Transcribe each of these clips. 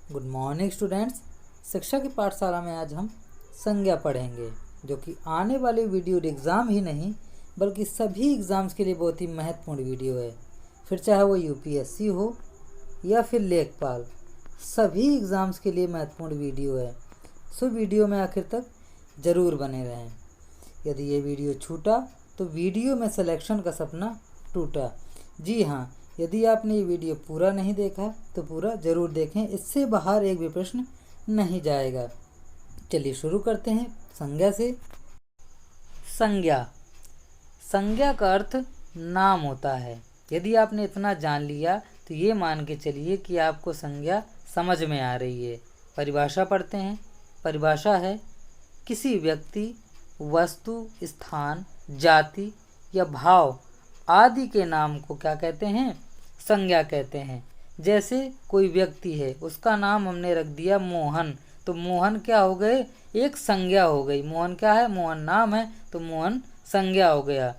Good morning students. शिक्षा की पाठशाला में आज हम संज्ञा पढ़ेंगे, जो कि आने वाले वीडियो एग्ज़ाम ही नहीं बल्कि सभी एग्ज़ाम्स के लिए बहुत ही महत्वपूर्ण वीडियो है। फिर चाहे वो यूपीएससी हो या फिर लेखपाल, सभी एग्ज़ाम्स के लिए महत्वपूर्ण वीडियो है। सो वीडियो में आखिर तक ज़रूर बने रहें। यदि ये वीडियो छूटा तो वीडियो में सिलेक्शन का सपना टूटा। जी हाँ, यदि आपने ये वीडियो पूरा नहीं देखा तो पूरा ज़रूर देखें, इससे बाहर एक भी प्रश्न नहीं जाएगा। चलिए शुरू करते हैं संज्ञा से। संज्ञा, संज्ञा का अर्थ नाम होता है। यदि आपने इतना जान लिया तो ये मान के चलिए कि आपको संज्ञा समझ में आ रही है। परिभाषा पढ़ते हैं। परिभाषा है किसी व्यक्ति, वस्तु, स्थान, जाति या भाव आदि के नाम को क्या कहते हैं? संज्ञा कहते हैं। जैसे कोई व्यक्ति है, उसका नाम हमने रख दिया मोहन, तो मोहन क्या हो गए? एक संज्ञा हो गई। मोहन क्या है? मोहन नाम है तो मोहन संज्ञा हो गया।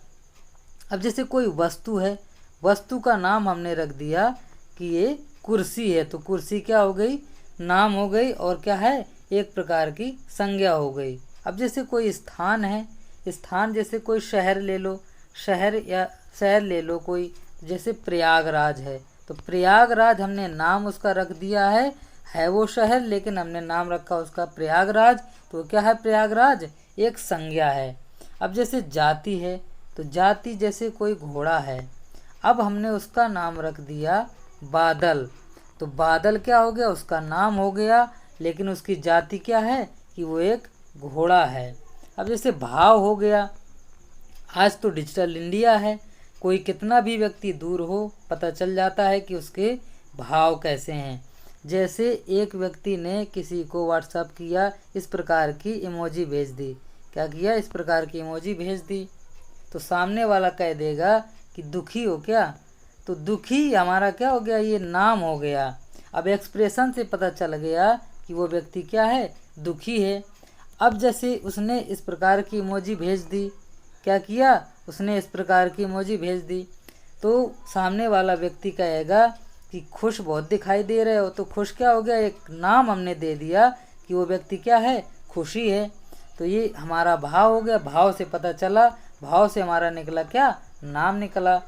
अब जैसे कोई वस्तु है, वस्तु का नाम हमने रख दिया कि ये कुर्सी है, तो कुर्सी क्या हो गई? नाम हो गई और क्या है? एक प्रकार की संज्ञा हो गई। अब जैसे कोई स्थान है, स्थान जैसे कोई शहर ले लो, शहर ले लो कोई, जैसे प्रयागराज है, तो प्रयागराज हमने नाम उसका रख दिया है वो शहर, लेकिन हमने नाम रखा उसका प्रयागराज, तो क्या है? प्रयागराज एक संज्ञा है। अब जैसे जाति है, तो जाति जैसे कोई घोड़ा है, अब हमने उसका नाम रख दिया बादल, तो बादल क्या हो गया? उसका नाम हो गया, लेकिन उसकी जाति क्या है? कि वो एक घोड़ा है। अब जैसे भाव हो गया, आज तो डिजिटल इंडिया है, कोई कितना भी व्यक्ति दूर हो पता चल जाता है कि उसके भाव कैसे हैं। जैसे एक व्यक्ति ने किसी को व्हाट्सएप किया, इस प्रकार की इमोजी भेज दी। क्या किया? इस प्रकार की इमोजी भेज दी, तो सामने वाला कह देगा कि दुखी हो क्या? तो दुखी हमारा क्या हो गया? ये नाम हो गया। अब एक्सप्रेशन से पता चल गया कि वो व्यक्ति क्या है? दुखी है। अब जैसे उसने इस प्रकार की इमोजी भेज दी, क्या किया? उसने इस प्रकार की इमोजी भेज दी, तो सामने वाला व्यक्ति कहेगा कि खुश बहुत दिखाई दे रहे हो, तो खुश क्या हो गया? एक नाम हमने दे दिया कि वो व्यक्ति क्या है? खुशी है। तो ये हमारा भाव हो गया। भाव से पता चला, भाव से हमारा निकला क्या? नाम निकला।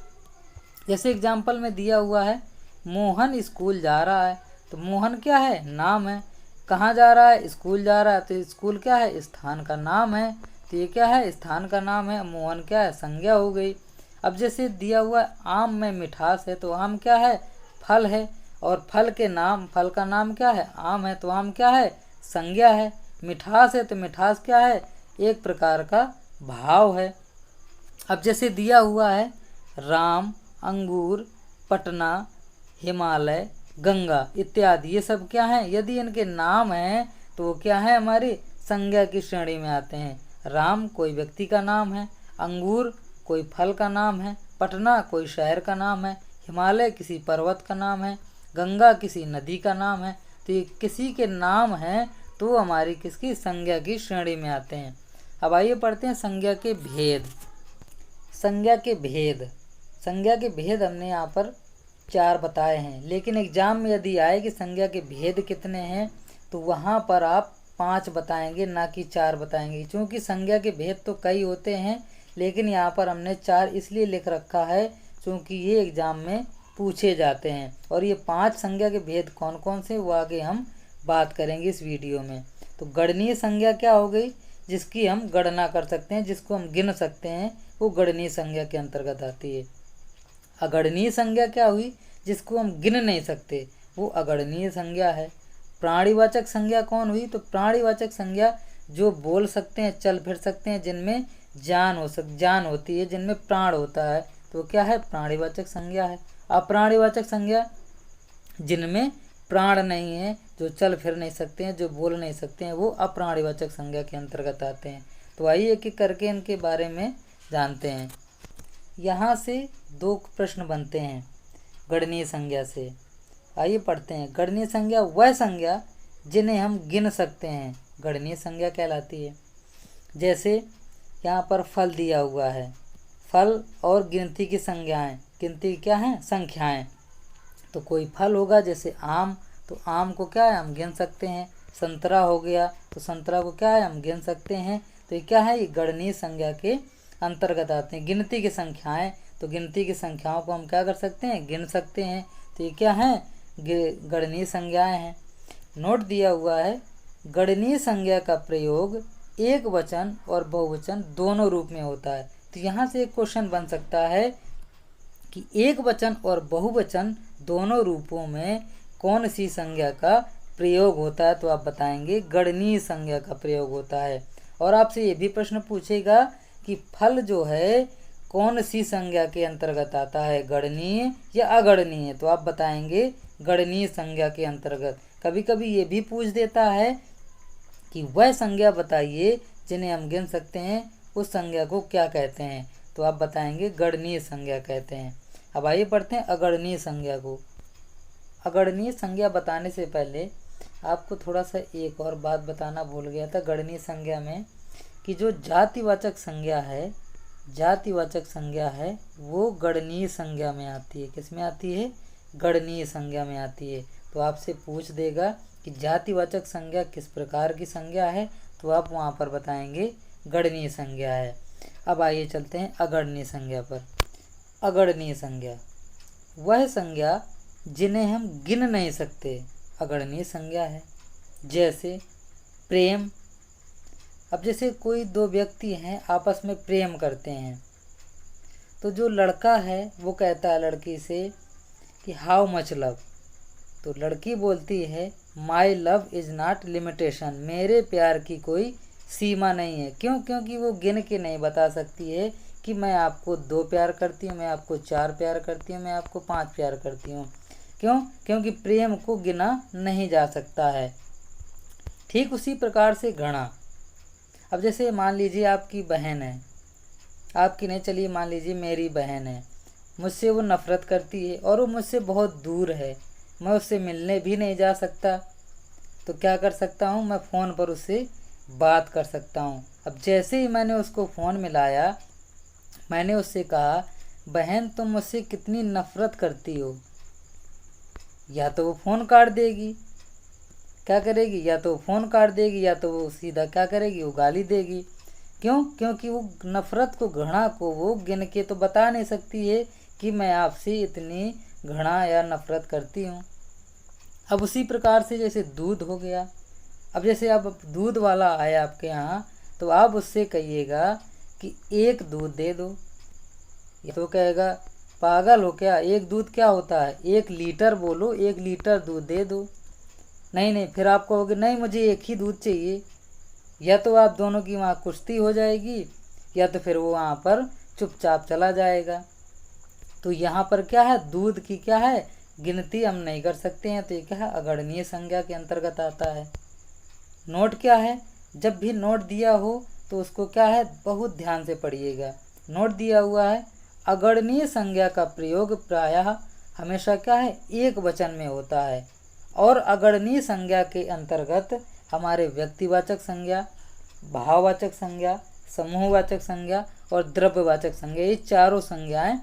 जैसे एग्जाम्पल में दिया हुआ है, मोहन स्कूल जा रहा है, तो मोहन क्या है? नाम है। कहाँ जा रहा है? स्कूल जा रहा है, तो स्कूल क्या है? स्थान का नाम है, तो ये क्या है? स्थान का नाम है। मोहन क्या है? संज्ञा हो गई। अब जैसे दिया हुआ आम में मिठास है, तो आम क्या है? फल है, और फल का नाम क्या है? आम है, तो आम क्या है? संज्ञा है। मिठास है, तो मिठास क्या है? एक प्रकार का भाव है। अब जैसे दिया हुआ है राम, अंगूर, पटना, हिमालय, गंगा इत्यादि, ये सब क्या है? यदि इनके नाम हैं तो वो क्या है? हमारी संज्ञा की श्रेणी में आते हैं। राम कोई व्यक्ति का नाम है, अंगूर कोई फल का नाम है, पटना कोई शहर का नाम है, हिमालय किसी पर्वत का नाम है, गंगा किसी नदी का नाम है। तो ये किसी के नाम हैं तो हमारी किसकी? संज्ञा की श्रेणी में आते हैं। अब आइए पढ़ते हैं संज्ञा के भेद। संज्ञा के भेद, संज्ञा के भेद हमने यहाँ पर 4 बताए हैं, लेकिन एग्जाम में यदि आए कि संज्ञा के भेद कितने हैं तो वहाँ पर आप 5 बताएंगे, ना कि 4 बताएंगे, क्योंकि संज्ञा के भेद तो कई होते हैं, लेकिन यहाँ पर हमने 4 इसलिए लिख रखा है क्योंकि ये एग्ज़ाम में पूछे जाते हैं। और ये 5 संज्ञा के भेद कौन कौन से, वो आगे हम बात करेंगे इस वीडियो में। तो गणनीय संज्ञा क्या हो गई? जिसकी हम गणना कर सकते हैं, जिसको हम गिन सकते हैं, वो गणनीय संज्ञा के अंतर्गत आती है। अगणनीय संज्ञा क्या हुई? जिसको हम गिन नहीं सकते, वो अगणनीय संज्ञा है। प्राणीवाचक संज्ञा कौन हुई? तो प्राणीवाचक संज्ञा जो बोल सकते हैं, चल फिर सकते हैं, जिनमें जान होती है, जिनमें प्राण होता है, तो क्या है? प्राणीवाचक संज्ञा है। अप्राणीवाचक संज्ञा जिनमें प्राण नहीं है, जो चल फिर नहीं सकते हैं, जो बोल नहीं सकते हैं, वो अप्राणीवाचक संज्ञा के अंतर्गत आते हैं। तो आइए एक एक करके इनके बारे में जानते हैं। यहाँ से 2 प्रश्न बनते हैं गणनीय संज्ञा से। आइए पढ़ते हैं। गणनीय संज्ञा वह संज्ञा जिन्हें हम गिन सकते हैं, गणनीय संज्ञा कहलाती है। जैसे यहाँ पर फल दिया हुआ है, फल और गिनती की संज्ञाएं, गिनती क्या हैं? संख्याएं। तो कोई फल होगा, जैसे आम तो आम को क्या है, हम गिन सकते हैं। संतरा हो गया तो संतरा को क्या है, हम गिन सकते हैं। तो ये क्या है, ये गणनीय संज्ञा के अंतर्गत आते हैं। गिनती की संख्याएं, तो गिनती की संख्याओं को हम क्या कर सकते हैं, गिन सकते हैं। तो ये क्या है, गणनीय संज्ञाएं हैं। नोट दिया हुआ है, गणनीय संज्ञा का प्रयोग एक वचन और बहुवचन दोनों रूप में होता है। तो यहाँ से एक क्वेश्चन बन सकता है कि एक वचन और बहुवचन दोनों रूपों में कौन सी संज्ञा का प्रयोग होता है। तो आप बताएंगे गणनीय संज्ञा का प्रयोग होता है। और आपसे ये भी प्रश्न पूछेगा कि फल जो है कौन सी संज्ञा के अंतर्गत आता है, गणनीय या अगणनीय। तो आप बताएंगे गणनीय संज्ञा के अंतर्गत। कभी कभी ये भी पूछ देता है कि वह संज्ञा बताइए जिन्हें हम गिन सकते हैं, उस संज्ञा को क्या कहते हैं। तो आप बताएंगे गणनीय संज्ञा कहते हैं। अब आइए पढ़ते हैं अगणनीय संज्ञा को। अगणनीय संज्ञा बताने से पहले आपको थोड़ा सा एक और बात बताना भूल गया था गणनीय संज्ञा में, कि जो जातिवाचक संज्ञा है, जातिवाचक संज्ञा है वो गणनीय संज्ञा में आती है। किस में आती है, गणनीय संज्ञा में आती है। तो आपसे पूछ देगा कि जातिवाचक संज्ञा किस प्रकार की संज्ञा है, तो आप वहाँ पर बताएंगे गणनीय संज्ञा है। अब आइए चलते हैं अगणनीय संज्ञा पर। अगणनीय संज्ञा वह संज्ञा जिन्हें हम गिन नहीं सकते, अगणनीय संज्ञा है। जैसे प्रेम। अब जैसे कोई दो व्यक्ति हैं आपस में प्रेम करते हैं, तो जो लड़का है वो कहता है लड़की से कि हाउ मच लव। तो लड़की बोलती है my love is not limitation, मेरे प्यार की कोई सीमा नहीं है। क्यों, क्योंकि वो गिन के नहीं बता सकती है कि मैं आपको 2 प्यार करती हूँ, मैं आपको 4 प्यार करती हूँ, मैं आपको 5 प्यार करती हूँ। क्यों, क्योंकि प्रेम को गिना नहीं जा सकता है। ठीक उसी प्रकार से घृणा। अब जैसे मान लीजिए आपकी बहन है, आपकी नहीं, चलिए मान लीजिए मेरी बहन है, मुझसे वो नफ़रत करती है और वो मुझसे बहुत दूर है, मैं उससे मिलने भी नहीं जा सकता। तो क्या कर सकता हूँ, मैं फ़ोन पर उससे बात कर सकता हूँ। अब जैसे ही मैंने उसको फ़ोन मिलाया, मैंने उससे कहा बहन तुम मुझसे कितनी नफ़रत करती हो, या तो वो फ़ोन काट देगी, क्या करेगी, या तो फ़ोन काट देगी या तो वो सीधा क्या करेगी, वो गाली देगी। क्यों, क्योंकि वो नफ़रत को, घृणा को वो गिन के तो बता नहीं सकती है कि मैं आपसे इतनी घृणा या नफ़रत करती हूँ। अब उसी प्रकार से जैसे दूध हो गया। अब जैसे अब दूध वाला आया आपके यहाँ, तो आप उससे कहिएगा कि 1 दूध दे दो, ये तो कहेगा पागल हो क्या, 1 दूध क्या होता है, 1 लीटर बोलो, 1 लीटर दूध दे दो। नहीं, फिर आप कहोगे नहीं मुझे 1 ही दूध चाहिए। या तो आप दोनों की वहाँ कुश्ती हो जाएगी, या तो फिर वो वहाँ पर चुपचाप चला जाएगा। तो यहाँ पर क्या है, दूध की क्या है, गिनती हम नहीं कर सकते हैं। तो ये क्या है, अगणनीय संज्ञा के अंतर्गत आता है। नोट क्या है, जब भी नोट दिया हो तो उसको क्या है, बहुत ध्यान से पढ़िएगा। नोट दिया हुआ है, अगणनीय संज्ञा का प्रयोग प्रायः हमेशा क्या है, एक वचन में होता है। और अगणनीय संज्ञा के अंतर्गत हमारे व्यक्तिवाचक संज्ञा, भाववाचक संज्ञा, समूहवाचक संज्ञा और द्रव्यवाचक संज्ञा, ये चारों संज्ञाएं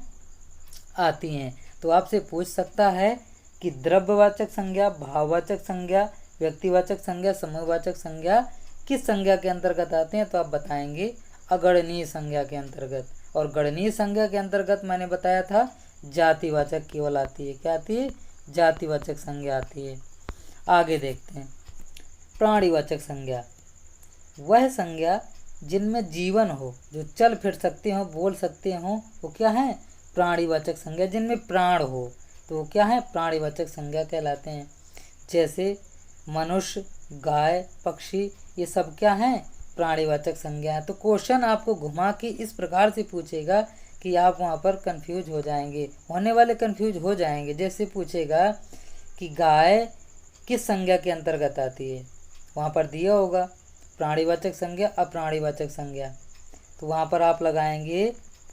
आती हैं। तो आपसे पूछ सकता है कि द्रव्यवाचक संज्ञा, भाववाचक संज्ञा, व्यक्तिवाचक संज्ञा, समूहवाचक संज्ञा किस संज्ञा के अंतर्गत आते हैं। तो आप बताएंगे अगणनीय संज्ञा के अंतर्गत। और गणनीय संज्ञा के अंतर्गत मैंने बताया था जातिवाचक केवल आती है। क्या आती है, जातिवाचक संज्ञा आती है। आगे देखते हैं प्राणीवाचक संज्ञा। वह संज्ञा जिनमें जीवन हो, जो चल फिर सकते हो, बोल सकते हो, वो क्या है, प्राणीवाचक संज्ञा। जिनमें प्राण हो तो वो क्या है, प्राणीवाचक संज्ञा कहलाते हैं। जैसे मनुष्य, गाय, पक्षी, ये सब क्या हैं, प्राणीवाचक संज्ञा है। तो क्वेश्चन आपको घुमा के इस प्रकार से पूछेगा कि आप वहाँ पर कंफ्यूज हो जाएंगे, होने वाले कंफ्यूज हो जाएंगे। जैसे पूछेगा कि गाय किस संज्ञा के अंतर्गत आती है, वहाँ पर दिया होगा प्राणीवाचक संज्ञा, अप्राणीवाचक संज्ञा। तो वहाँ पर आप लगाएंगे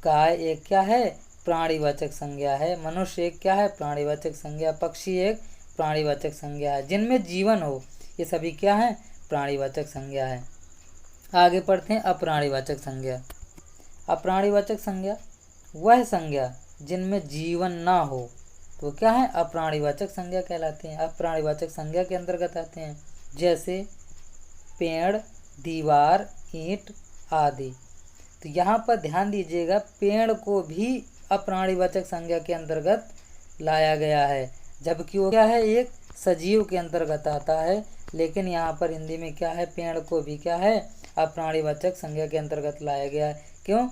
गाय एक क्या है, प्राणीवाचक संज्ञा है, मनुष्य एक क्या है, प्राणीवाचक संज्ञा, पक्षी एक प्राणीवाचक संज्ञा है। जिनमें जीवन हो ये सभी क्या है, प्राणीवाचक संज्ञा है। आगे पढ़ते हैं अप्राणीवाचक संज्ञा। अप्राणीवाचक संज्ञा वह संज्ञा जिनमें जीवन ना हो। तो क्या है, अप्राणीवाचक संज्ञा कहलाते हैं, अप्राणीवाचक संज्ञा के अंतर्गत आते हैं। जैसे पेड़, दीवार, ईंट आदि। तो यहाँ पर ध्यान दीजिएगा, पेड़ को भी अप्राणीवाचक संज्ञा के अंतर्गत लाया गया है, जबकि वो क्या है, एक सजीव के अंतर्गत आता है। लेकिन यहाँ पर हिंदी में क्या है, पेड़ को भी क्या है, अप्राणीवाचक संज्ञा के अंतर्गत लाया गया है। क्यों?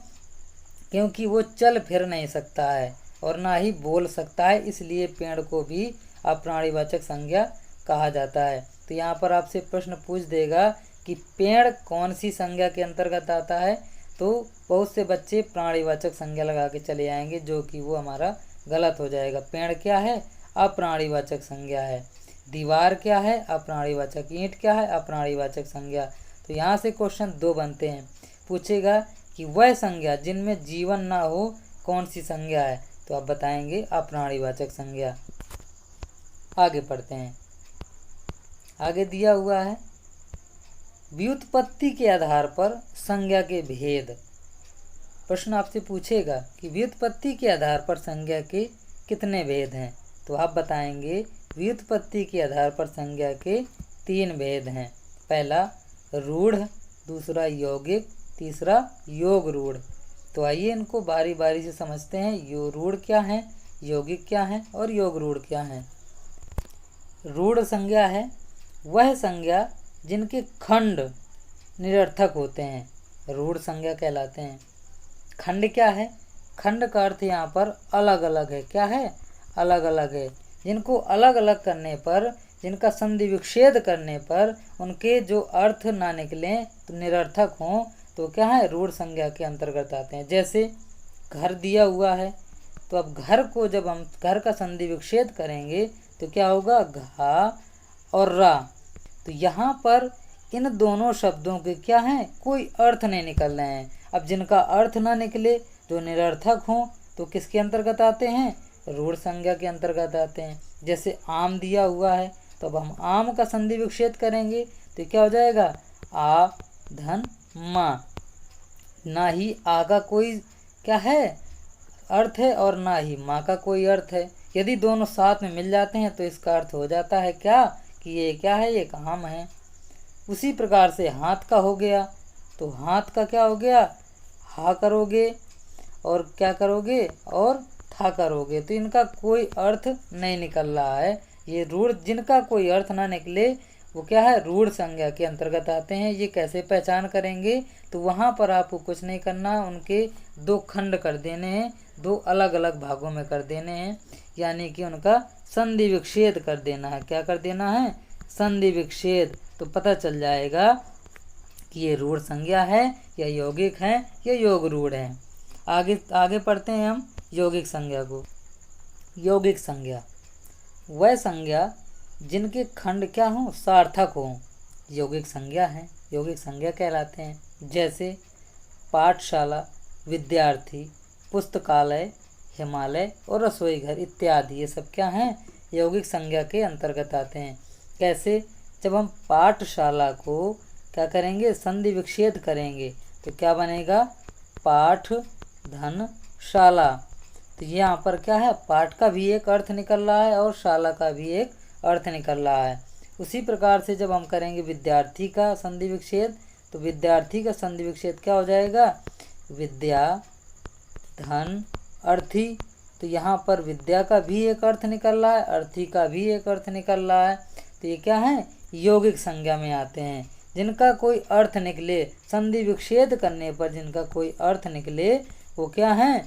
क्योंकि वो चल फिर नहीं सकता है और ना ही बोल सकता है, इसलिए पेड़ को भी अप्राणीवाचक संज्ञा कहा जाता है। तो यहाँ पर आपसे प्रश्न पूछ देगा कि पेड़ कौन सी संज्ञा के अंतर्गत आता है, तो बहुत से बच्चे प्राणीवाचक संज्ञा लगा के चले आएंगे, जो कि वो हमारा गलत हो जाएगा। पेड़ क्या है, अप्राणीवाचक संज्ञा है। दीवार क्या है, अप्राणीवाचक। ईंट क्या है, अप्राणीवाचक संज्ञा। तो यहाँ से क्वेश्चन 2 बनते हैं। पूछेगा कि वह संज्ञा जिनमें जीवन ना हो कौन सी संज्ञा है, तो आप बताएंगे अप्राणीवाचक संज्ञा। आगे पढ़ते हैं। आगे दिया हुआ है, व्युत्पत्ति के आधार पर संज्ञा के भेद। प्रश्न आपसे पूछेगा कि व्युत्पत्ति के आधार पर संज्ञा के कितने भेद हैं, तो आप बताएंगे व्युत्पत्ति के आधार पर संज्ञा के 3 भेद हैं। पहला रूढ़, दूसरा यौगिक, तीसरा योग रूढ़। तो आइए इनको बारी बारी से समझते हैं। रूढ़ क्या है, यौगिक क्या है और योग रूढ़ क्या है। रूढ़ संज्ञा है वह संज्ञा जिनके खंड निरर्थक होते हैं, रूढ़ संज्ञा कहलाते हैं। खंड क्या है, खंड का अर्थ यहाँ पर अलग अलग है। क्या है, अलग अलग है। जिनको अलग अलग करने पर, जिनका संधि विच्छेद करने पर उनके जो अर्थ ना निकलें, तो निरर्थक हों, तो क्या है, रूढ़ संज्ञा के अंतर्गत आते हैं। जैसे घर दिया हुआ है, तो अब घर को जब हम घर का संधि विच्छेद करेंगे तो क्या होगा, घा और रा। तो यहाँ पर इन दोनों शब्दों के क्या हैं, कोई अर्थ नहीं निकल रहे हैं। अब जिनका अर्थ ना निकले, जो निरर्थक हों, तो किसके अंतर्गत आते हैं, रूढ़ संज्ञा के अंतर्गत आते हैं। जैसे आम दिया हुआ है, तो अब हम आम का संधि विच्छेद करेंगे तो क्या हो जाएगा, आ धन मा। ना ही आ का कोई क्या है अर्थ है और ना ही माँ का कोई अर्थ है। यदि दोनों साथ में मिल जाते हैं तो इसका अर्थ हो जाता है क्या, कि ये क्या है, ये आम है। उसी प्रकार से हाथ का हो गया, तो हाथ का क्या हो गया, हा करोगे और क्या करोगे, और था करोगे, तो इनका कोई अर्थ नहीं निकल रहा है। ये रूढ़, जिनका कोई अर्थ ना निकले वो क्या है, रूढ़ संज्ञा के अंतर्गत आते हैं। ये कैसे पहचान करेंगे, तो वहाँ पर आपको कुछ नहीं करना, उनके 2 खंड कर देने हैं, 2 अलग अलग भागों में कर देने हैं, यानी कि उनका संधि विच्छेद कर देना है। क्या कर देना है, संधि विच्छेद। तो पता चल जाएगा कि ये रूढ़ संज्ञा है या यौगिक है या योग रूढ़ है। आगे पढ़ते हैं हम यौगिक संज्ञा को। यौगिक संज्ञा वह संज्ञा जिनके खंड क्या हों, सार्थक हों, यौगिक संज्ञा है, यौगिक संज्ञा कहलाते हैं। जैसे पाठशाला, विद्यार्थी, पुस्तकालय, हिमालय और रसोई घर इत्यादि, ये सब क्या हैं, यौगिक संज्ञा के अंतर्गत आते हैं। कैसे, जब हम पाठशाला को क्या करेंगे, संधि विच्छेद करेंगे तो क्या बनेगा, पाठ धन शाला। तो यहाँ पर क्या है, पाठ का भी एक अर्थ निकल रहा है और शाला का भी एक अर्थ निकल रहा है। उसी प्रकार से जब हम करेंगे विद्यार्थी का संधि विच्छेद, तो विद्यार्थी का संधि विच्छेद क्या हो जाएगा, विद्या धन अर्थी। तो यहाँ पर विद्या का भी एक अर्थ निकल रहा है, अर्थी का भी एक अर्थ निकल रहा है। तो ये क्या है, यौगिक संज्ञा में आते हैं। जिनका कोई अर्थ निकले, संधि विच्छेद करने पर जिनका कोई अर्थ निकले, वो क्या है,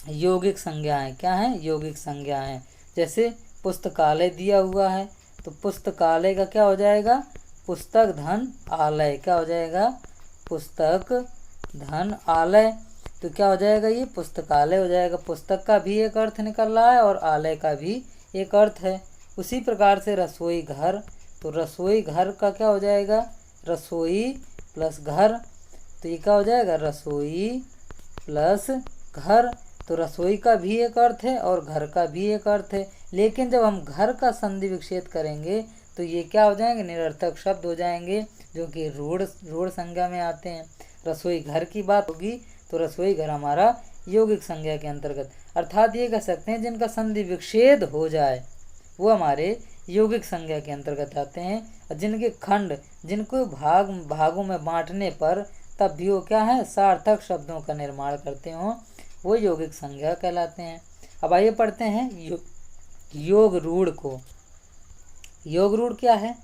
यौगिक संज्ञा है। क्या है, यौगिक संज्ञा है। जैसे पुस्तकालय दिया हुआ है, तो पुस्तकालय का क्या हो जाएगा, पुस्तक धन आलय। क्या हो जाएगा, पुस्तक धन आलय। तो क्या हो जाएगा, ये पुस्तकालय हो जाएगा। पुस्तक का भी एक अर्थ निकल रहा है और आलय का भी एक अर्थ है। उसी प्रकार से रसोई घर, तो रसोई घर का क्या हो जाएगा, रसोई प्लस घर। तो ये क्या हो जाएगा, रसोई प्लस घर। तो रसोई का भी एक अर्थ है और घर का भी एक अर्थ है। लेकिन जब हम घर का संधि विच्छेद करेंगे तो ये क्या हो जाएंगे, निरर्थक शब्द हो जाएंगे, जो कि रूढ़ संज्ञा में आते हैं। रसोई घर की बात होगी तो रसोई घर हमारा यौगिक संज्ञा के अंतर्गत। अर्थात ये कह सकते हैं जिनका संधि विच्छेद हो जाए वो हमारे यौगिक संज्ञा के अंतर्गत आते हैं। और जिनके खंड, जिनको भागों में बांटने पर तब भी वो क्या है, सार्थक शब्दों का निर्माण करते हों, वो यौगिक संज्ञा कहलाते हैं। अब आइए पढ़ते हैं योग रूढ़ को। योग रूढ़ क्या है?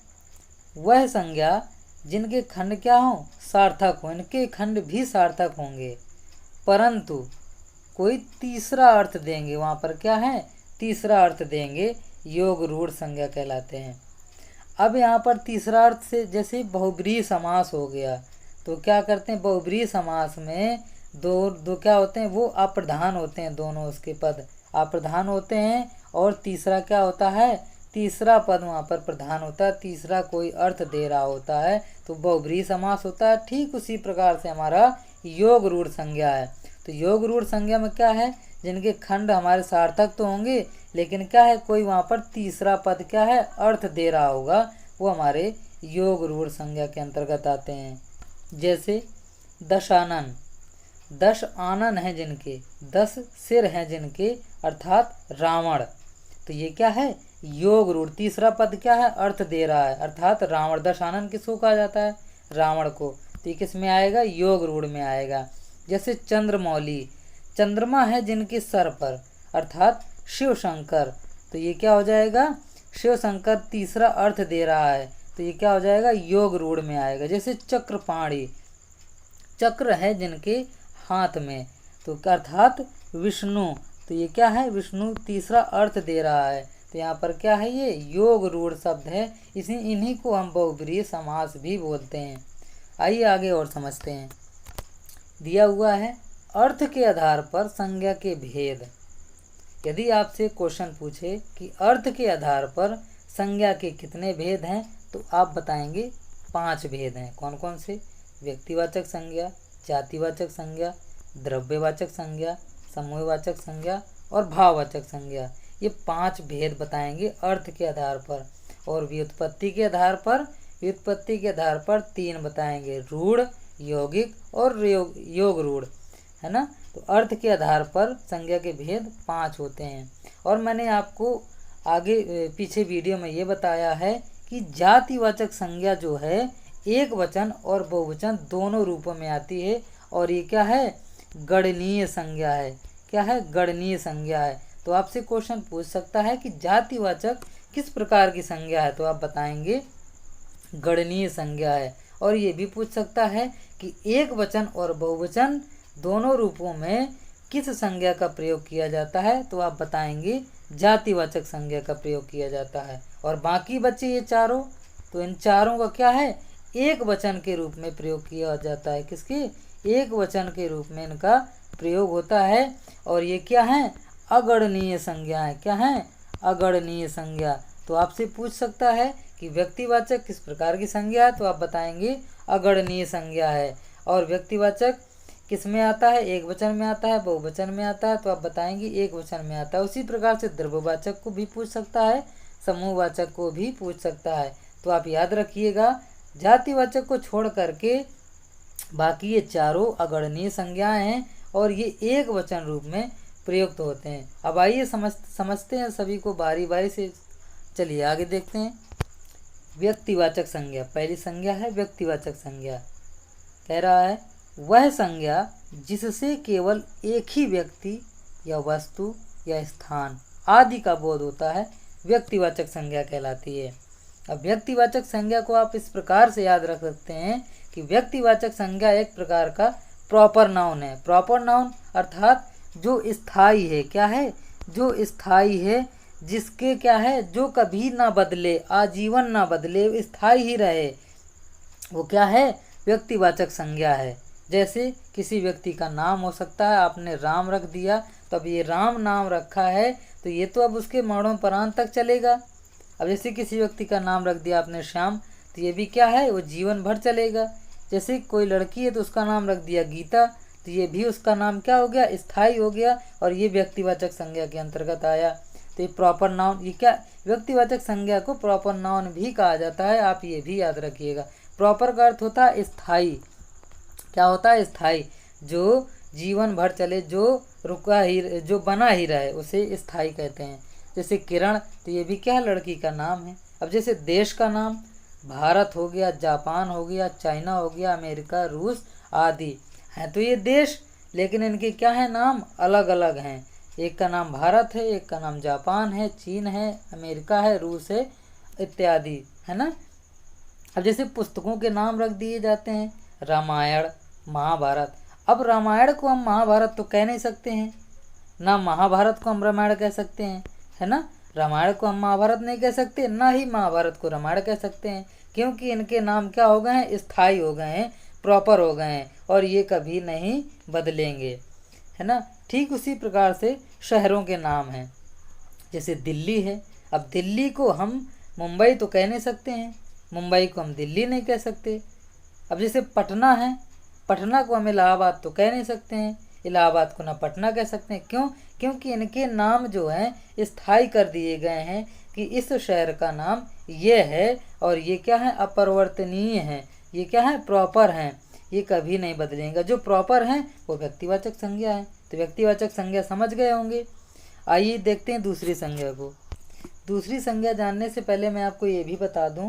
वह संज्ञा जिनके खंड क्या हो, सार्थक हो। इनके खंड भी सार्थक होंगे परंतु कोई तीसरा अर्थ देंगे, वहाँ पर क्या है, तीसरा अर्थ देंगे, योग रूढ़ संज्ञा कहलाते हैं। अब यहाँ पर तीसरा अर्थ से जैसे बहुब्रीहि समास हो गया तो क्या करते हैं, बहुब्रीहि समास में दो क्या होते हैं, वो अप्रधान होते हैं, दोनों उसके पद अप्रधान होते हैं। और तीसरा क्या होता है, तीसरा पद वहाँ पर प्रधान होता है, तीसरा कोई अर्थ दे रहा होता है, तो बहुब्रीहि समास होता है। ठीक उसी प्रकार से हमारा योग रूढ़ संज्ञा है। तो योग रूढ़ संज्ञा में क्या है, जिनके खंड हमारे सार्थक तो होंगे लेकिन क्या है, कोई वहाँ पर तीसरा पद क्या है, अर्थ दे रहा होगा, वो हमारे योग रूढ़ संज्ञा के अंतर्गत आते हैं। जैसे दशानन, 10 आनन हैं जिनके, 10 सिर हैं जिनके, अर्थात रावण, तो ये क्या है, योग रूढ़, तीसरा पद क्या है, अर्थ दे रहा है, अर्थात रावण। दशानन किसको कहा जाता है, रावण को, तो ये किस में आएगा, योग रूढ़ में आएगा। जैसे चंद्रमौली, चंद्रमा है जिनके सर पर, अर्थात शिव शंकर, तो ये क्या हो जाएगा, शिव शंकर तीसरा अर्थ दे रहा है, तो ये क्या हो जाएगा, योग रूढ़ में आएगा। जैसे चक्रपाणी, चक्र है जिनके हाथ में, तो अर्थात विष्णु, तो ये क्या है, विष्णु तीसरा अर्थ दे रहा है, तो यहाँ पर क्या है, ये योग रूढ़ शब्द है। इन्हीं को हम बहुब्रीहि समास भी बोलते हैं। आइए आगे और समझते हैं। दिया हुआ है अर्थ के आधार पर संज्ञा के भेद। यदि आपसे क्वेश्चन पूछे कि अर्थ के आधार पर संज्ञा के कितने भेद हैं, तो आप बताएंगे 5 भेद हैं। कौन कौन से? व्यक्तिवाचक संज्ञा, जातिवाचक संज्ञा, द्रव्यवाचक संज्ञा, समूहवाचक संज्ञा और भाववाचक संज्ञा। ये 5 भेद बताएंगे अर्थ के आधार पर। और व्युत्पत्ति के आधार पर 3 बताएंगे, रूढ़, यौगिक और योग रूढ़, है ना। तो अर्थ के आधार पर संज्ञा के भेद 5 होते हैं। और मैंने आपको आगे पीछे वीडियो में ये बताया है कि जातिवाचक संज्ञा जो है एक वचन और बहुवचन दोनों रूपों में आती है, और ये क्या है, गणनीय संज्ञा है। क्या है, गणनीय संज्ञा है। तो आपसे क्वेश्चन पूछ सकता है कि जातिवाचक किस प्रकार की संज्ञा है, तो आप बताएंगे गणनीय संज्ञा है। और ये भी पूछ सकता है कि एक वचन और बहुवचन दोनों रूपों में किस संज्ञा का प्रयोग किया जाता है, तो आप बताएंगे जातिवाचक संज्ञा का प्रयोग किया जाता है। और बाकी बचे ये चारों, तो इन चारों का क्या है, एक वचन के रूप में प्रयोग किया जाता है। किसके? एक वचन के रूप में इनका प्रयोग होता है। और ये क्या है, अगणनीय संज्ञा है। क्या है, अगणनीय संज्ञा। तो आपसे पूछ सकता है कि व्यक्तिवाचक किस प्रकार की संज्ञा है, तो आप बताएंगे अगणनीय संज्ञा है। और व्यक्तिवाचक किस में आता है, एक वचन में आता है, बहुवचन में आता है, तो आप बताएंगे एक वचन में आता है। उसी प्रकार से द्रव्यवाचक को भी पूछ सकता है, समूहवाचक को भी पूछ सकता है। तो आप याद रखिएगा, जातिवाचक को छोड़ करके बाकी ये चारों अगणनीय संज्ञाएं हैं और ये एक वचन रूप में प्रयुक्त होते हैं। अब आइए समझते हैं सभी को बारी बारी से। चलिए आगे देखते हैं। व्यक्तिवाचक संज्ञा, पहली संज्ञा है व्यक्तिवाचक संज्ञा। कह रहा है वह संज्ञा जिससे केवल एक ही व्यक्ति या वस्तु या स्थान आदि का बोध होता है, व्यक्तिवाचक संज्ञा कहलाती है। अब व्यक्तिवाचक संज्ञा को आप इस प्रकार से याद रख सकते हैं कि व्यक्तिवाचक संज्ञा एक प्रकार का प्रॉपर नाउन है। प्रॉपर नाउन अर्थात जो स्थायी है। क्या है, जो स्थायी है, जिसके क्या है, जो कभी ना बदले, आजीवन ना बदले, स्थायी ही रहे, वो क्या है, व्यक्तिवाचक संज्ञा है। जैसे किसी व्यक्ति का नाम हो सकता है, आपने राम रख दिया, तो अब ये राम नाम रखा है, तो ये तो अब उसके मरणोपरांत तक चलेगा। अब जैसे किसी व्यक्ति का नाम रख दिया आपने श्याम, तो ये भी क्या है, वो जीवन भर चलेगा। जैसे कोई लड़की है तो उसका नाम रख दिया गीता, तो ये भी उसका नाम क्या हो गया, स्थायी हो गया, और ये व्यक्तिवाचक संज्ञा के अंतर्गत आया। तो ये प्रॉपर नाउन, ये क्या, व्यक्तिवाचक संज्ञा को प्रॉपर नाउन भी कहा जाता है, आप ये भी याद रखिएगा। प्रॉपर का अर्थ होता है स्थायी। क्या होता है, स्थायी, जो जीवन भर चले, जो बना ही रहे उसे स्थायी कहते हैं। जैसे किरण, तो ये भी क्या है, लड़की का नाम है। अब जैसे देश का नाम, भारत हो गया, जापान हो गया, चाइना हो गया, अमेरिका, रूस आदि हैं तो ये देश, लेकिन इनके क्या है, नाम अलग अलग हैं। एक का नाम भारत है, एक का नाम जापान है, चीन है, अमेरिका है, रूस है इत्यादि, है ना। अब जैसे पुस्तकों के नाम रख दिए जाते हैं, रामायण, महाभारत। अब रामायण को हम महाभारत तो कह नहीं सकते हैं, ना महाभारत को हम रामायण कह सकते हैं, है ना। रामायण को हम महाभारत नहीं कह सकते, ना ही महाभारत को रामायण कह सकते हैं, क्योंकि इनके नाम क्या हो गए हैं, स्थायी हो गए हैं, प्रॉपर हो गए हैं, और ये कभी नहीं बदलेंगे, है ना। ठीक उसी प्रकार से शहरों के नाम हैं, जैसे दिल्ली है। अब दिल्ली को हम मुंबई तो कह नहीं सकते हैं, मुंबई को हम दिल्ली नहीं कह सकते। अब जैसे पटना है, पटना को हम इलाहाबाद तो कह नहीं सकते हैं, इलाहाबाद को ना पटना कह सकते हैं। क्यों? क्योंकि इनके नाम जो हैं स्थायी कर दिए गए हैं कि इस शहर का नाम ये है, और ये क्या है, अपरिवर्तनीय है, ये क्या है, प्रॉपर हैं, ये कभी नहीं बदलेंगे। जो प्रॉपर हैं वो व्यक्तिवाचक संज्ञा है। तो व्यक्तिवाचक संज्ञा समझ गए होंगे। आइए देखते हैं दूसरी संज्ञा को। दूसरी संज्ञा जानने से पहले मैं आपको ये भी बता दूं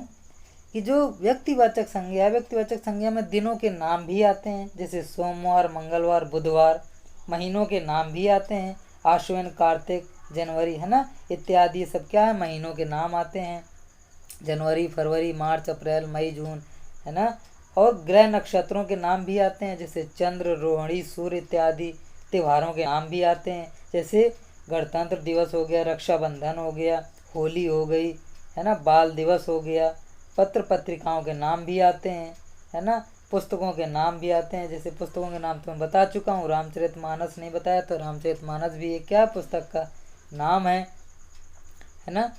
कि जो व्यक्तिवाचक संज्ञा है, व्यक्तिवाचक संज्ञा में दिनों के नाम भी आते हैं, जैसे सोमवार, मंगलवार, बुधवार। महीनों के नाम भी आते हैं, आश्विन, कार्तिक, जनवरी, है ना, इत्यादि। ये सब क्या है, महीनों के नाम आते हैं, जनवरी, फरवरी, मार्च, अप्रैल, मई, जून, है ना। और ग्रह नक्षत्रों के नाम भी आते हैं, जैसे चंद्र, रोहिणी, सूर्य इत्यादि। त्योहारों के नाम भी आते हैं, जैसे गणतंत्र दिवस हो गया, रक्षाबंधन हो गया, होली हो गई, है ना, बाल दिवस हो गया। पत्र पत्रिकाओं के नाम भी आते हैं, है ना। पुस्तकों के नाम भी आते हैं, जैसे पुस्तकों के नाम तो मैं बता चुका हूँ, रामचरितमानस नहीं बताया, तो रामचरितमानस भी एक क्या पुस्तक का नाम है ना।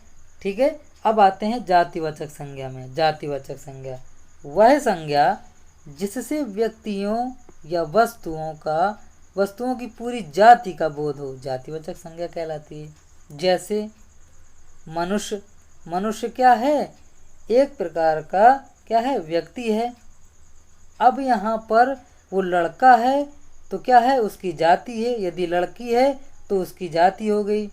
ठीक है। अब आते हैं जातिवाचक संज्ञा में। जातिवाचक संज्ञा वह संज्ञा जिससे व्यक्तियों या वस्तुओं की पूरी जाति का बोध हो, जातिवाचक संज्ञा कहलाती है। जैसे मनुष्य, मनुष्य क्या है, एक प्रकार का क्या है, व्यक्ति है। अब यहाँ पर वो लड़का है तो क्या है, उसकी जाति है। यदि लड़की है तो उसकी जाति हो गई।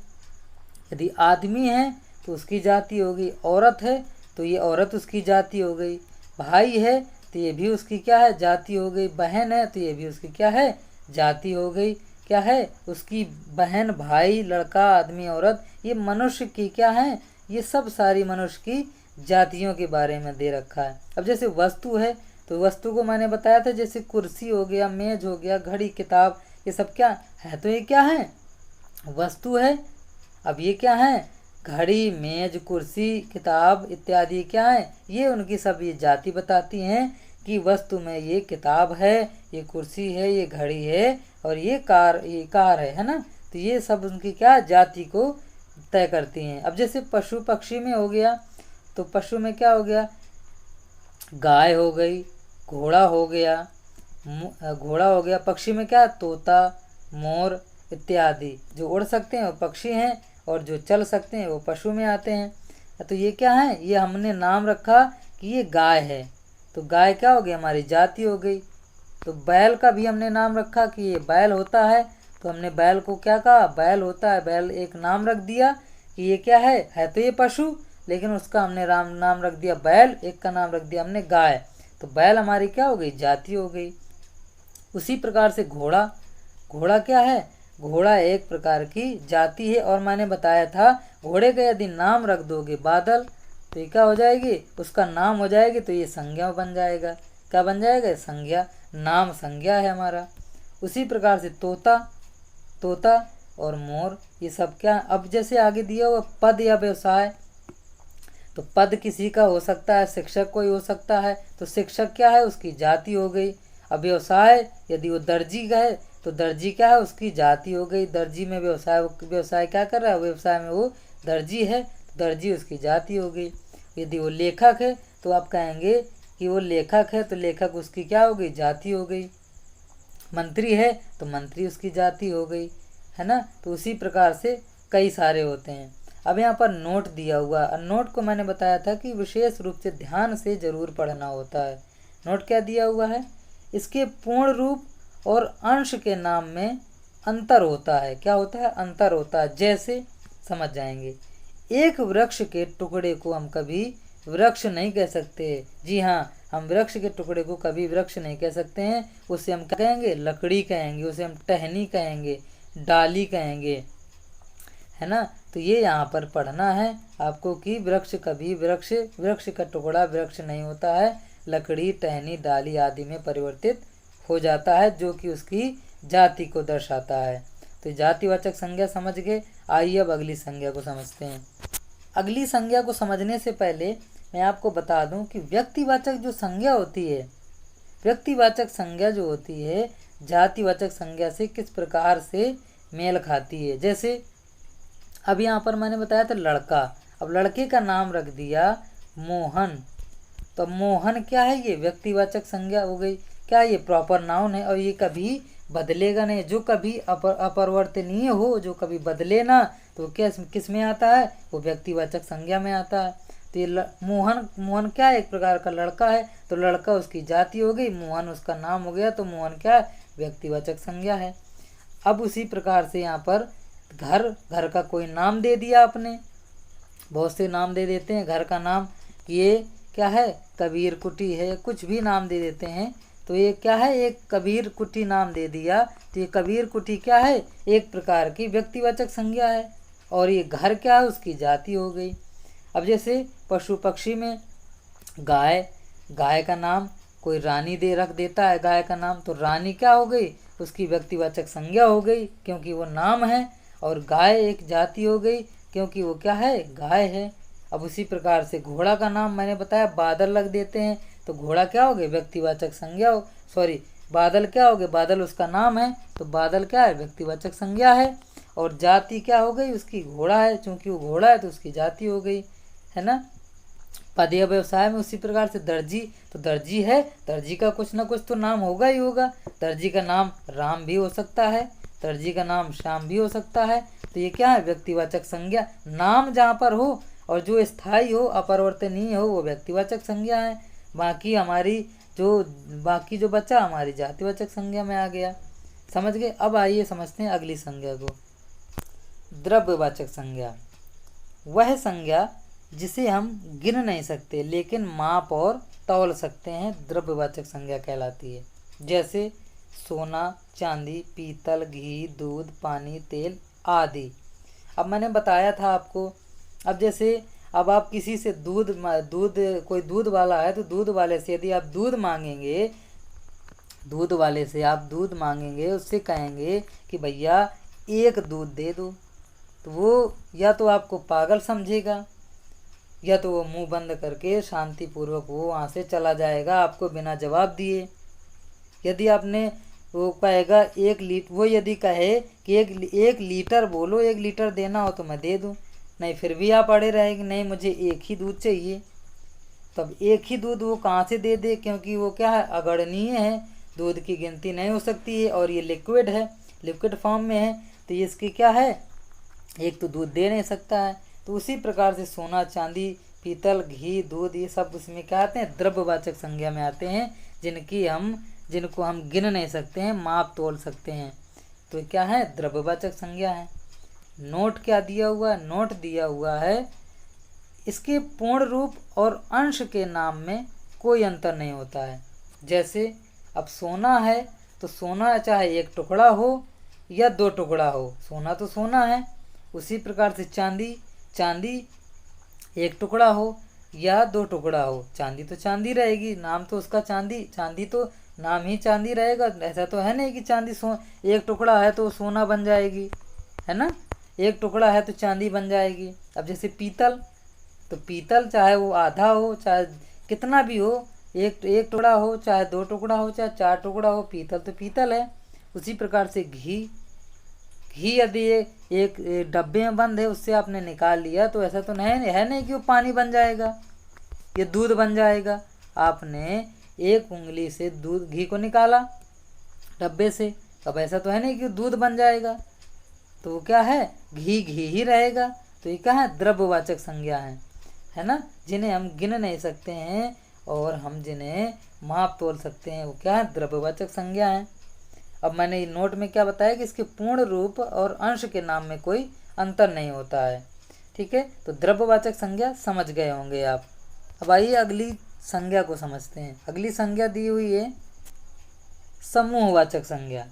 यदि आदमी है तो उसकी जाति हो गई। औरत है तो ये औरत उसकी जाति हो गई। भाई है तो ये भी उसकी क्या है, जाति हो गई। बहन है तो ये भी उसकी क्या है, जाति हो गई। क्या है, उसकी बहन, भाई, लड़का, आदमी, औरत, ये मनुष्य की क्या है, ये सब सारी मनुष्य की जातियों के बारे में दे रखा है। अब जैसे वस्तु है तो वस्तु को मैंने बताया था, जैसे कुर्सी हो गया, मेज हो गया, घड़ी, किताब, ये सब क्या है, तो ये क्या है, वस्तु है। अब ये क्या है, घड़ी, मेज, कुर्सी, किताब इत्यादि क्या है, ये उनकी सब ये जाति बताती हैं कि वस्तु में ये किताब है, ये कुर्सी है, ये घड़ी है, और ये कार है ना। तो ये सब उनकी क्या जाति को तय करती हैं। अब जैसे पशु पक्षी में हो गया, तो पशु में क्या हो गया, गाय हो गई, घोड़ा हो गया। पक्षी में क्या, तोता, मोर इत्यादि। जो उड़ सकते हैं वो पक्षी हैं, और जो चल सकते हैं वो पशु में आते हैं। तो ये क्या है, ये हमने नाम रखा कि ये गाय है, तो गाय क्या हो गई, हमारी जाति हो गई। तो बैल का भी हमने नाम रखा कि ये बैल होता है, तो हमने बैल को क्या कहा, बैल होता है, बैल एक नाम रख दिया कि ये क्या है तो ये पशु, लेकिन उसका हमने नाम रख दिया बैल, एक का नाम रख दिया हमने गाय, तो बैल हमारी क्या हो गई, जाति हो गई। उसी प्रकार से घोड़ा, घोड़ा क्या है, घोड़ा एक प्रकार की जाति है। और मैंने बताया था घोड़े का यदि नाम रख दोगे बादल, तो ये क्या हो जाएगी, उसका नाम हो जाएगी, तो ये संज्ञा बन जाएगा। क्या बन जाएगा, संज्ञा, नाम संज्ञा है हमारा। उसी प्रकार से तोता और मोर, ये सब क्या। अब जैसे आगे दिया हुआ पद या व्यवसाय, तो पद किसी का हो सकता है, शिक्षक कोई हो सकता है, तो शिक्षक क्या है, उसकी जाति हो गई। अब व्यवसाय, यदि वो दर्जी का है तो दर्जी क्या है, उसकी जाति हो गई। दर्जी में व्यवसाय क्या कर रहा है, व्यवसाय में वो दर्जी है, तो दर्जी उसकी जाति हो गई। यदि वो लेखक है तो आप कहेंगे कि वो लेखक है, तो लेखक उसकी क्या हो गई, जाति हो गई। मंत्री है तो मंत्री उसकी जाति हो गई, है ना। तो उसी प्रकार से कई सारे होते हैं। अब यहाँ पर नोट दिया हुआ, नोट को मैंने बताया था कि विशेष रूप से ध्यान से जरूर पढ़ना होता है। नोट क्या दिया हुआ है, इसके पूर्ण रूप और अंश के नाम में अंतर होता है। क्या होता है? अंतर होता है। जैसे समझ जाएंगे। एक वृक्ष के टुकड़े को हम कभी वृक्ष नहीं कह सकते। जी हाँ, हम वृक्ष के टुकड़े को कभी वृक्ष नहीं कह सकते हैं। उसे हम क्या कहेंगे? लकड़ी कहेंगे, उसे हम टहनी कहेंगे, डाली कहेंगे, है ना। तो ये यहाँ पर पढ़ना है आपको कि वृक्ष कभी वृक्ष का टुकड़ा वृक्ष नहीं होता है, लकड़ी, टहनी, डाली आदि में परिवर्तित हो जाता है, जो कि उसकी जाति को दर्शाता है। तो जातिवाचक संज्ञा समझ गए। आइए अब अगली संज्ञा को समझते हैं। अगली संज्ञा को समझने से पहले मैं आपको बता दूं कि व्यक्तिवाचक जो संज्ञा होती है, व्यक्तिवाचक संज्ञा जो होती है जातिवाचक संज्ञा से किस प्रकार से मेल खाती है। जैसे अब यहाँ पर मैंने बताया था लड़का, अब लड़के का नाम रख दिया मोहन, तो मोहन क्या है? ये व्यक्तिवाचक संज्ञा हो गई। क्या ये प्रॉपर नाउन है और ये कभी बदलेगा नहीं। जो कभी अपरिवर्तनीय हो, जो कभी बदले ना, तो क्या किस में आता है? वो व्यक्तिवाचक संज्ञा में आता है। तो ये मोहन क्या है? एक प्रकार का लड़का है, तो लड़का उसकी जाति हो गई, मोहन उसका नाम हो गया, तो मोहन क्या है? व्यक्तिवाचक संज्ञा है। अब उसी प्रकार से यहाँ पर घर का कोई नाम दे दिया आपने, बहुत से नाम दे देते हैं घर का नाम, ये क्या है? कबीर कुटी है, कुछ भी नाम दे देते हैं। तो ये क्या है? एक कबीर कुटी नाम दे दिया, तो ये कबीर कुटी क्या है? एक प्रकार की व्यक्तिवाचक संज्ञा है। और ये घर क्या है? उसकी जाति हो गई। अब जैसे पशु पक्षी में गाय का नाम कोई रानी रख देता है गाय का नाम, तो रानी क्या हो गई? उसकी व्यक्तिवाचक संज्ञा हो गई, क्योंकि वो नाम है। और गाय एक जाति हो गई, क्योंकि वो क्या है? गाय है। अब उसी प्रकार से घोड़ा का नाम मैंने बताया बादल रख देते हैं, तो घोड़ा क्या हो गया? व्यक्तिवाचक संज्ञा हो, सॉरी बादल क्या हो गया? बादल उसका नाम है, तो बादल क्या है? व्यक्तिवाचक संज्ञा है। और जाति क्या हो गई? उसकी घोड़ा है, क्योंकि वो घोड़ा है तो उसकी जाति हो गई, है ना। पदीय व्यवसाय में उसी प्रकार से दर्जी, तो दर्जी है, दर्जी का कुछ ना कुछ तो नाम होगा ही होगा। दर्जी का नाम राम भी हो सकता है, दर्जी का नाम श्याम भी हो सकता है। तो ये क्या है? व्यक्तिवाचक संज्ञा। नाम जहाँ पर हो और जो स्थायी हो, अपरिवर्तनीय हो, वो व्यक्तिवाचक संज्ञा है। बाकी जो बचा हमारी जातिवाचक संज्ञा में आ गया। समझ गए। अब आइए समझते हैं अगली संज्ञा को, द्रव्यवाचक संज्ञा। वह संज्ञा जिसे हम गिन नहीं सकते लेकिन माप और तौल सकते हैं, द्रव्यवाचक संज्ञा कहलाती है। जैसे सोना, चांदी, पीतल, घी, दूध, पानी, तेल आदि। अब मैंने बताया था आपको, अब जैसे अब आप किसी से कोई दूध वाला है, तो दूध वाले से यदि आप दूध मांगेंगे, उससे कहेंगे कि भैया एक दूध दे दो, तो वो या तो आपको पागल समझेगा, या तो वो मुंह बंद करके शांतिपूर्वक वो वहाँ से चला जाएगा आपको बिना जवाब दिए। यदि आपने वो कहेगा यदि कहे कि एक लीटर बोलो, 1 लीटर देना हो तो मैं दे दूँ, नहीं फिर भी आप अड़े रहेंगे नहीं मुझे एक ही दूध चाहिए। तब एक ही दूध वो कहाँ से दे दे? क्योंकि वो क्या है? अगणनीय है, दूध की गिनती नहीं हो सकती है, और ये लिक्विड है, लिक्विड फॉर्म में है, तो ये इसकी क्या है? एक तो दूध दे नहीं सकता है। तो उसी प्रकार से सोना, चांदी, पीतल, घी, दूध, ये सब उसमें क्या आते हैं? द्रव्यवाचक संज्ञा में आते हैं, जिनको हम गिन नहीं सकते हैं, माप तोल सकते हैं। तो क्या है? द्रव्यवाचक संज्ञा है। नोट क्या दिया हुआ है? नोट दिया हुआ है इसके पूर्ण रूप और अंश के नाम में कोई अंतर नहीं होता है। जैसे अब सोना है, तो सोना चाहे एक टुकड़ा हो या 2 टुकड़ा हो, सोना तो सोना है। उसी प्रकार से चांदी एक टुकड़ा हो या 2 टुकड़ा हो, चांदी तो चांदी रहेगी, नाम तो उसका चांदी तो नाम ही चांदी रहेगा। ऐसा तो है नहीं कि चांदी एक टुकड़ा है तो सोना बन जाएगी, है ना। एक टुकड़ा है तो चांदी बन जाएगी। अब जैसे पीतल, तो पीतल चाहे वो आधा हो, चाहे कितना भी हो, एक टुकड़ा हो, चाहे 2 टुकड़ा हो, चाहे 4 टुकड़ा हो, पीतल तो पीतल है। उसी प्रकार से घी यदि एक डब्बे में बंद है, उससे आपने निकाल लिया, तो ऐसा तो नहीं कि वो पानी बन जाएगा, ये दूध बन जाएगा। आपने एक उंगली से घी को निकाला डब्बे से, अब ऐसा तो है नहीं कि दूध बन जाएगा, तो वो क्या है? घी ही रहेगा। तो ये क्या है? द्रव्यवाचक संज्ञा है ना, जिन्हें हम गिन नहीं सकते हैं और हम जिन्हें माप तोल सकते हैं, वो क्या है? द्रव्यवाचक संज्ञा है। अब मैंने नोट में क्या बताया कि इसके पूर्ण रूप और अंश के नाम में कोई अंतर नहीं होता है। ठीक है, तो द्रव्यवाचक संज्ञा समझ गए होंगे आप। अब आइए अगली संज्ञा को समझते हैं। अगली संज्ञा दी हुई है समूहवाचक संज्ञा।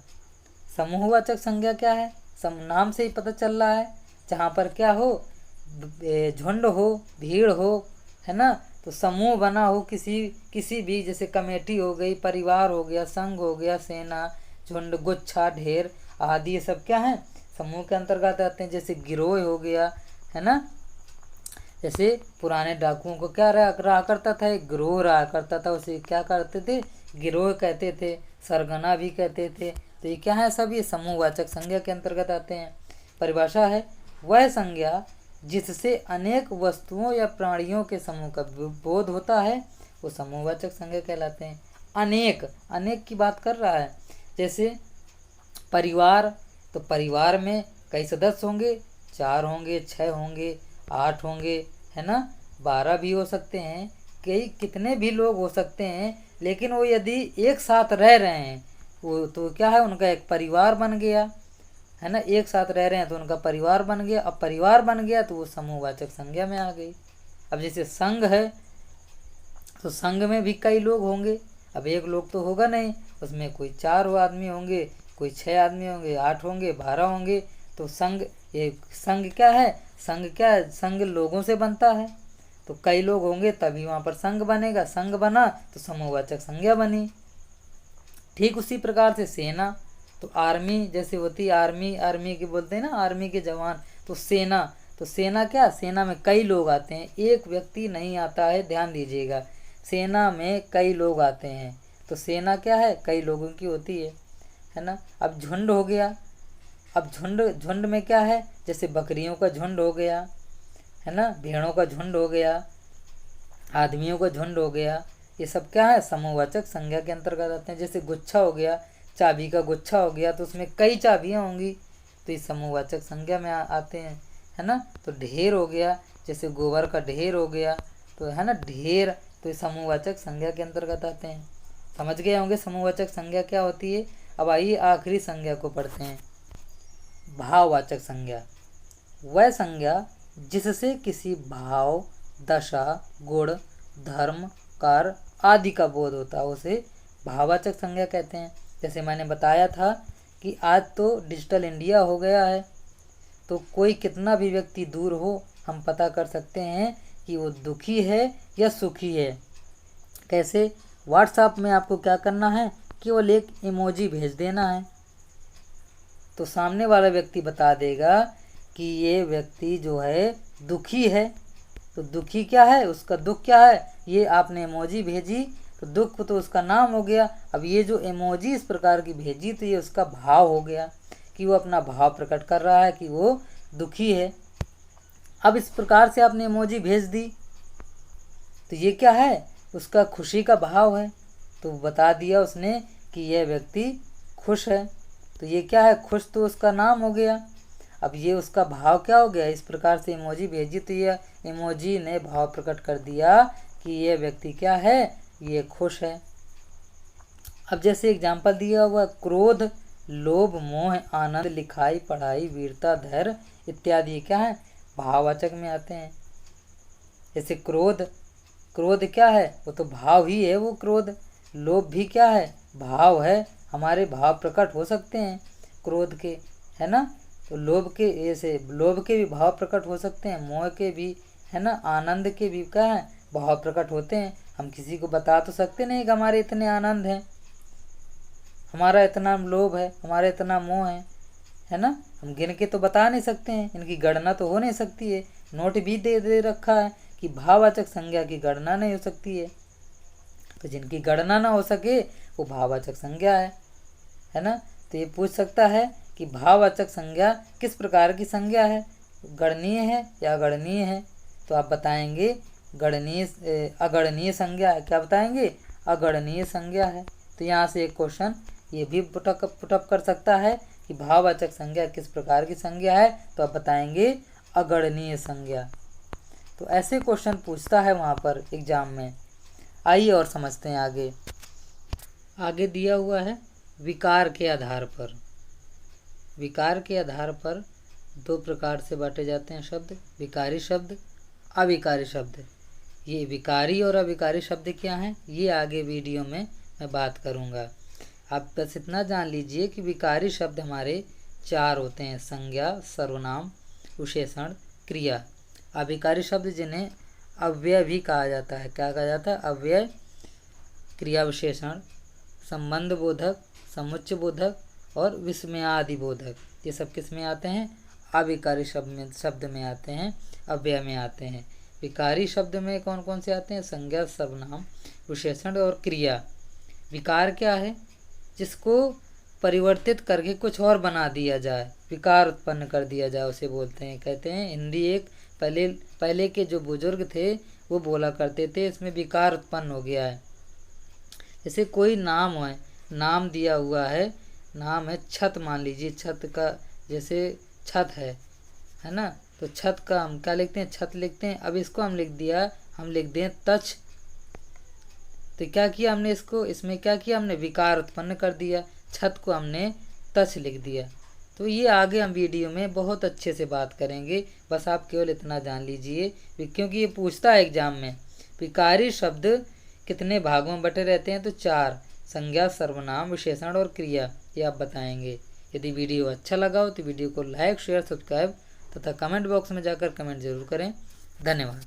समूहवाचक संज्ञा क्या है? नाम से ही पता चल रहा है, जहाँ पर क्या हो, झुंड हो, भीड़ हो, है ना, तो समूह बना हो किसी भी, जैसे कमेटी हो गई, परिवार हो गया, संघ हो गया, सेना, झुंड, गुच्छा, ढेर आदि, ये सब क्या है, समूह के अंतर्गत आते हैं। जैसे गिरोह हो गया, है ना, जैसे पुराने डाकुओं को क्या रहा करता था, एक गिरोह रहा करता था, उसे क्या करते थे, गिरोह कहते थे, सरगना भी कहते थे। तो ये क्या है, सब ये समूहवाचक संज्ञा के अंतर्गत आते हैं। परिभाषा है वह संज्ञा जिससे अनेक वस्तुओं या प्राणियों के समूह का बोध होता है वो समूहवाचक संज्ञा कहलाते हैं। अनेक की बात कर रहा है। जैसे परिवार, तो परिवार में कई सदस्य होंगे, 4 होंगे, 6 होंगे, 8 होंगे, है ना, 12 भी हो सकते हैं, कितने भी लोग हो सकते हैं, लेकिन वो यदि एक साथ रह रहे हैं वो तो क्या है, उनका एक परिवार बन गया, है ना, एक साथ रह रहे हैं तो उनका परिवार बन गया। अब परिवार बन गया तो वो समूहवाचक संज्ञा में आ गई। अब जैसे संघ है तो संघ में भी कई लोग होंगे, अब एक लोग तो होगा नहीं, उसमें कोई 4 आदमी होंगे, कोई 6 आदमी होंगे, 8 होंगे, 12 होंगे। तो संघ, ये संघ क्या है, संघ लोगों से बनता है, तो कई लोग होंगे तभी वहाँ पर संघ बनेगा, संघ बना तो समूहवाचक संज्ञा बनी। ठीक उसी प्रकार से सेना, तो आर्मी जैसे होती है, आर्मी की बोलते हैं ना, आर्मी के जवान। तो सेना क्या, सेना में कई लोग आते हैं, एक व्यक्ति नहीं आता है, ध्यान दीजिएगा, सेना में कई लोग आते हैं, तो सेना क्या है, कई लोगों की होती है ना। अब झुंड हो गया, अब झुंड में क्या है, जैसे बकरियों का झुंड हो गया, है ना, भेड़ों का झुंड हो गया, आदमियों का झुंड हो गया, ये सब क्या है, समूहवाचक संज्ञा के अंतर्गत आते हैं। जैसे गुच्छा हो गया, चाबी का गुच्छा हो गया, तो उसमें कई चाबियाँ होंगी, तो ये समूहवाचक संज्ञा में आते हैं, है ना। तो ढेर हो गया, जैसे गोबर का ढेर हो गया, तो है ना ढेर, तो ये समूहवाचक संज्ञा के अंतर्गत आते हैं। समझ गए होंगे समूहवाचक संज्ञा क्या होती है। अब आइए आखिरी संज्ञा को पढ़ते हैं, भाववाचक संज्ञा। वह संज्ञा जिससे किसी भाव, दशा, गुण, धर्म, कार्य आदि का बोध होता है उसे भाववाचक संज्ञा कहते हैं। जैसे मैंने बताया था कि आज तो डिजिटल इंडिया हो गया है, तो कोई कितना भी व्यक्ति दूर हो, हम पता कर सकते हैं कि वो दुखी है या सुखी है। कैसे, व्हाट्सएप में आपको क्या करना है, केवल एक इमोजी भेज देना है, तो सामने वाला व्यक्ति बता देगा कि ये व्यक्ति जो है दुखी है। तो दुखी क्या है, उसका दुख क्या है, ये आपने इमोजी भेजी तो दुख तो उसका नाम हो गया। अब ये जो इमोजी इस प्रकार की भेजी तो ये उसका भाव हो गया कि वो अपना भाव प्रकट कर रहा है कि वो दुखी है। अब इस प्रकार से आपने इमोजी भेज दी तो ये क्या है, उसका खुशी का भाव है, तो बता दिया उसने कि यह व्यक्ति खुश है, तो ये क्या है, खुश तो उसका नाम हो गया। अब ये उसका भाव क्या हो गया, इस प्रकार से इमोजी भेजी तो ये इमोजी ने भाव प्रकट कर दिया कि ये व्यक्ति क्या है, ये खुश है। अब जैसे एग्जाम्पल दिया हुआ, क्रोध, लोभ, मोह, आनंद, लिखाई, पढ़ाई, वीरता, धैर्य इत्यादि क्या है, भाववाचक में आते हैं। जैसे क्रोध क्या है, वो तो भाव ही है वो क्रोध। लोभ भी क्या है, भाव है, हमारे भाव प्रकट हो सकते हैं क्रोध के, है ना। तो लोभ के भी भाव प्रकट हो सकते हैं, मोह के भी, है ना, आनंद के भी क्या है, भाव प्रकट होते हैं। हम किसी को बता तो सकते नहीं कि हमारे इतने आनंद हैं, हमारा इतना लोभ है, हमारा इतना मोह है ना, हम गिन के तो बता नहीं सकते हैं, इनकी गणना तो हो नहीं सकती है। नोट भी दे रखा है कि भाववाचक संज्ञा की गणना नहीं हो सकती है, तो जिनकी गणना ना हो सके वो भाववाचक संज्ञा है ना। तो ये पूछ सकता है कि भाववाचक संज्ञा किस प्रकार की संज्ञा है, गणनीय है या अगणनीय है, तो आप बताएंगे अगणनीय संज्ञा है। क्या बताएंगे, अगणनीय संज्ञा है। तो यहाँ से एक क्वेश्चन ये भी पुटअप कर सकता है कि भाववाचक संज्ञा किस प्रकार की संज्ञा है, तो आप बताएंगे अगणनीय संज्ञा। तो ऐसे क्वेश्चन पूछता है वहाँ पर एग्जाम में। आइए और समझते हैं आगे दिया हुआ है विकार के आधार पर। विकार के आधार पर दो प्रकार से बांटे जाते हैं शब्द, विकारी शब्द, अविकारी शब्द। ये विकारी और अविकारी शब्द क्या हैं, ये आगे वीडियो में मैं बात करूँगा। आप बस इतना जान लीजिए कि विकारी शब्द हमारे 4 होते हैं, संज्ञा, सर्वनाम, विशेषण, क्रिया। अविकारी शब्द जिन्हें अव्यय भी कहा जाता है, क्या कहा जाता है, अव्यय, क्रिया विशेषण, संबंध बोधक, समुच्चय बोधक और विस्मयादि बोधक, ये सब किस में आते हैं, अविकारी शब्द में आते हैं, अव्यय में आते हैं। विकारी शब्द में कौन कौन से आते हैं, संज्ञा, सर्वनाम, विशेषण और क्रिया। विकार क्या है, जिसको परिवर्तित करके कुछ और बना दिया जाए, विकार उत्पन्न कर दिया जाए, उसे बोलते हैं, कहते हैं हिंदी एक पहले के जो बुजुर्ग थे वो बोला करते थे, इसमें विकार उत्पन्न हो गया है। जैसे कोई नाम है, नाम दिया हुआ है, नाम है छत, मान लीजिए छत का, जैसे छत है ना, तो छत का हम क्या लिखते हैं, छत लिखते हैं। अब इसको हम लिख दें तछ, तो क्या किया हमने, इसमें क्या किया हमने, विकार उत्पन्न कर दिया, छत को हमने तछ लिख दिया। तो ये आगे हम वीडियो में बहुत अच्छे से बात करेंगे, बस आप केवल इतना जान लीजिए, क्योंकि ये पूछता है एग्जाम में, विकारी शब्द कितने भागों में बटे रहते हैं, तो 4, संज्ञा, सर्वनाम, विशेषण और क्रिया, ये आप बताएंगे। यदि वीडियो अच्छा लगा हो तो वीडियो को लाइक, शेयर, सब्सक्राइब तथा कमेंट बॉक्स में जाकर कमेंट जरूर करें। धन्यवाद।